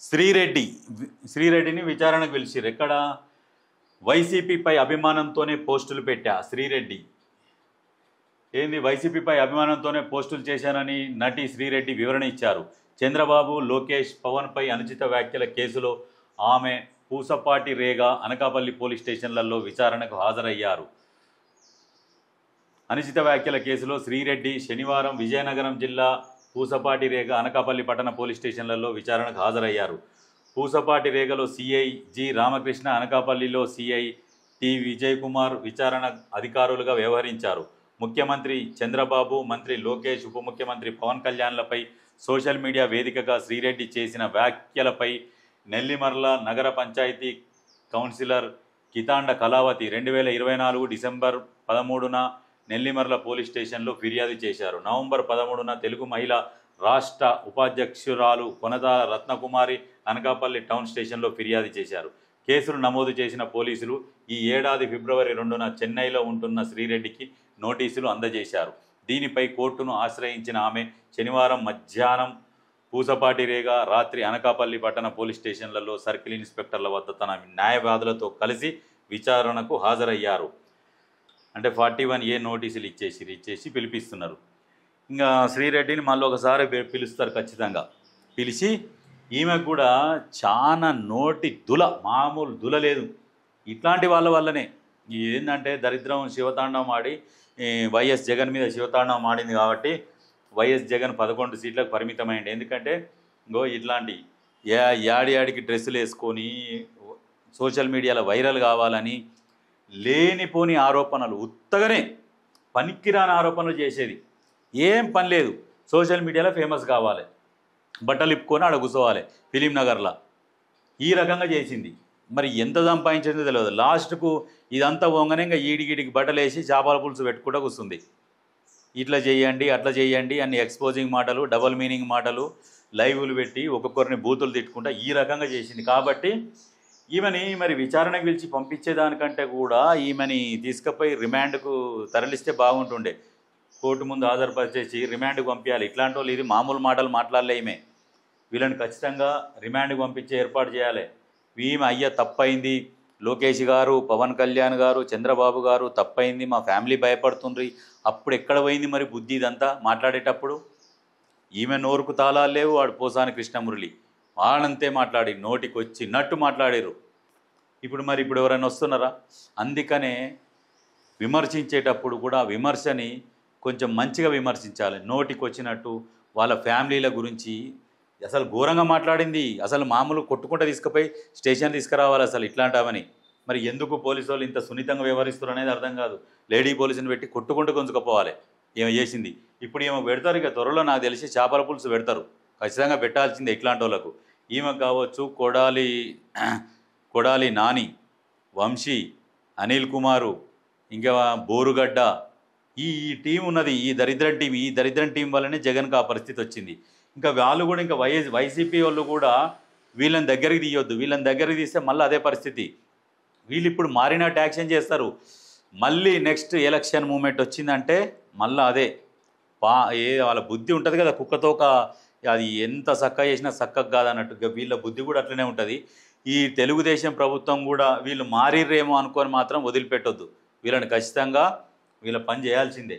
శ్రీరెడ్డి శ్రీరెడ్డిని విచారణకు పిలిచిర్రు. ఎక్కడ? వైసీపీపై అభిమానంతోనే పోస్టులు పెట్టా శ్రీరెడ్డి. ఏంది? వైసీపీపై అభిమానంతోనే పోస్టులు చేశానని నటి శ్రీరెడ్డి వివరణ ఇచ్చారు. చంద్రబాబు, లోకేష్, పవన్పై అనుచిత వ్యాఖ్యల కేసులో ఆమె పూసపాటి రేగ, అనకాపల్లి పోలీస్ స్టేషన్లలో విచారణకు హాజరయ్యారు. అనుచిత వ్యాఖ్యల కేసులో శ్రీరెడ్డి శనివారం విజయనగరం జిల్లా పూసపాటి రేగ, అనకాపల్లి పట్టణ పోలీస్ స్టేషన్లలో విచారణకు హాజరయ్యారు. పూసపాటి రేగలో సిఐ జి రామకృష్ణ, అనకాపల్లిలో సిఐ టి విజయ్ కుమార్ విచారణ అధికారులుగా వ్యవహరించారు. ముఖ్యమంత్రి చంద్రబాబు, మంత్రి లోకేష్, ఉప ముఖ్యమంత్రి పవన్ కళ్యాణ్లపై సోషల్ మీడియా వేదికగా శ్రీరెడ్డి చేసిన వ్యాఖ్యలపై నెల్లిమర్ల నగర పంచాయతీ కౌన్సిలర్ కితాండ కళావతి 2024 డిసెంబర్ 13న నెల్లిమర్ల పోలీస్ స్టేషన్లో ఫిర్యాదు చేశారు. నవంబర్ 13న తెలుగు మహిళా రాష్ట్ర ఉపాధ్యక్షురాలు కొనత రత్నకుమారి అనకాపల్లి టౌన్ స్టేషన్లో ఫిర్యాదు చేశారు. కేసులు నమోదు చేసిన పోలీసులు ఈ ఏడాది ఫిబ్రవరి 2న చెన్నైలో ఉంటున్న శ్రీరెడ్డికి నోటీసులు అందజేశారు. దీనిపై కోర్టును ఆశ్రయించిన ఆమె శనివారం మధ్యాహ్నం పూసపాటి రేగ, రాత్రి అనకాపల్లి పట్టణ పోలీస్ స్టేషన్లలో సర్కిల్ ఇన్స్పెక్టర్ల వద్ద తన న్యాయవాదులతో కలిసి విచారణకు హాజరయ్యారు. అంటే 41A నోటీసులు ఇచ్చేసి పిలిపిస్తున్నారు. ఇంకా శ్రీరెడ్డిని మళ్ళీ ఒకసారి పిలుస్తారు ఖచ్చితంగా. పిలిచి ఈమెకు కూడా చాలా నోటి మామూలు దుల లేదు. ఇట్లాంటి వాళ్ళ వల్లనే ఏంటంటే దరిద్రం శివతాండవం ఆడి వైఎస్ జగన్ మీద శివతాండవం ఆడింది కాబట్టి వైఎస్ జగన్ 11 సీట్లకు పరిమితమైంది. ఎందుకంటే ఇంకో ఇట్లాంటి యాడికి డ్రెస్సులు వేసుకొని సోషల్ మీడియాలో వైరల్ కావాలని లేనిపోని ఆరోపణలు, ఉత్తగానే పనికిరాని ఆరోపణలు చేసేది. ఏం పని లేదు, సోషల్ మీడియాలో ఫేమస్ కావాలి, బట్టలు ఇప్పుకొని ఆడ కూర్చోవాలి ఫిలిం నగర్లో. ఈ రకంగా చేసింది. మరి ఎంత సంపాదించిందో తెలియదు. లాస్ట్కు ఇదంతా వంగనే ఇంకా ఈడిగిడికి బట్టలు వేసి చేపల పులుసు పెట్టుకుంటూ కూర్చుంది. ఇట్లా చేయండి, అట్లా చేయండి అన్ని ఎక్స్పోజింగ్ మాటలు, డబల్ మీనింగ్ మాటలు, లైవ్లు పెట్టి ఒక్కొక్కరిని బూతులు తిట్టుకుంటా ఈ రకంగా చేసింది. కాబట్టి ఈమెని మరి విచారణకు పిలిచి పంపించేదానికంటే కూడా ఈమెని తీసుకుపోయి రిమాండ్కు తరలిస్తే బాగుంటుండే. కోర్టు ముందు హాజరుపరిచేసి రిమాండ్కు పంపించాలి. ఇట్లాంటి వాళ్ళు ఇది మామూలు మాటలు మాట్లాడలే. వీళ్ళని ఖచ్చితంగా రిమాండ్కి పంపించే ఏర్పాటు చేయాలి. ఈమె అయ్యా తప్పైంది, లోకేష్ గారు, పవన్ కళ్యాణ్ గారు, చంద్రబాబు గారు తప్పైంది, మా ఫ్యామిలీ భయపడుతుండ్రి. అప్పుడు ఎక్కడ పోయింది మరి బుద్ధి ఇదంతా మాట్లాడేటప్పుడు? ఈమె నోరుకు తాళాలు లేవు, వాడు పోసాని కృష్ణమురళి వాళ్ళంతే మాట్లాడి నోటికి వచ్చినట్టు మాట్లాడారు. ఇప్పుడు ఎవరైనా వస్తున్నారా? అందుకనే విమర్శించేటప్పుడు కూడా విమర్శని కొంచెం మంచిగా విమర్శించాలి. నోటికి వచ్చినట్టు వాళ్ళ ఫ్యామిలీల గురించి అసలు ఘోరంగా మాట్లాడింది. అసలు మామూలు కొట్టుకుంటూ తీసుకుపోయి స్టేషన్ తీసుకురావాలి అసలు ఇట్లాంటివని. మరి ఎందుకు పోలీసు వాళ్ళు ఇంత సున్నితంగా వ్యవహరిస్తారు అనేది అర్థం కాదు. లేడీ పోలీసుని పెట్టి కొట్టుకుంటూ కొంచుకుపోవాలి. ఏమో చేసింది. ఇప్పుడు ఏమో పెడతారు, ఇక త్వరలో నాకు తెలిసి చేపల పులుసు పెడతారు. ఖచ్చితంగా పెట్టాల్సిందే ఇట్లాంటి వాళ్ళకు. ఈమెకు కావచ్చు, కొడాలి నాని, వంశీ, అనిల్ కుమారు, ఇంకా బోరుగడ్డ, ఈ టీం ఉన్నది. ఈ దరిద్రం టీం వల్లనే జగన్కి ఆ పరిస్థితి వచ్చింది. ఇంకా వాళ్ళు కూడా ఇంకా వైసీపీ వాళ్ళు కూడా వీళ్ళని దగ్గరికి తీయొద్దు. వీళ్ళని దగ్గరికి తీస్తే మళ్ళీ అదే పరిస్థితి. వీళ్ళు ఇప్పుడు మారినట్టు యాక్షన్ చేస్తారు. మళ్ళీ నెక్స్ట్ ఎలక్షన్ మూమెంట్ వచ్చిందంటే మళ్ళీ అదే వాళ్ళ బుద్ధి ఉంటుంది కదా, కుక్కతోక. అది ఎంత చక్కగా చేసినా చక్కగా కాదన్నట్టుగా వీళ్ళ బుద్ధి కూడా అట్లనే ఉంటుంది. ఈ తెలుగుదేశం ప్రభుత్వం కూడా వీళ్ళు మారిర్రేమో అనుకొని మాత్రం వదిలిపెట్టొద్దు. వీళ్ళని ఖచ్చితంగా వీళ్ళ పని చేయాల్సిందే.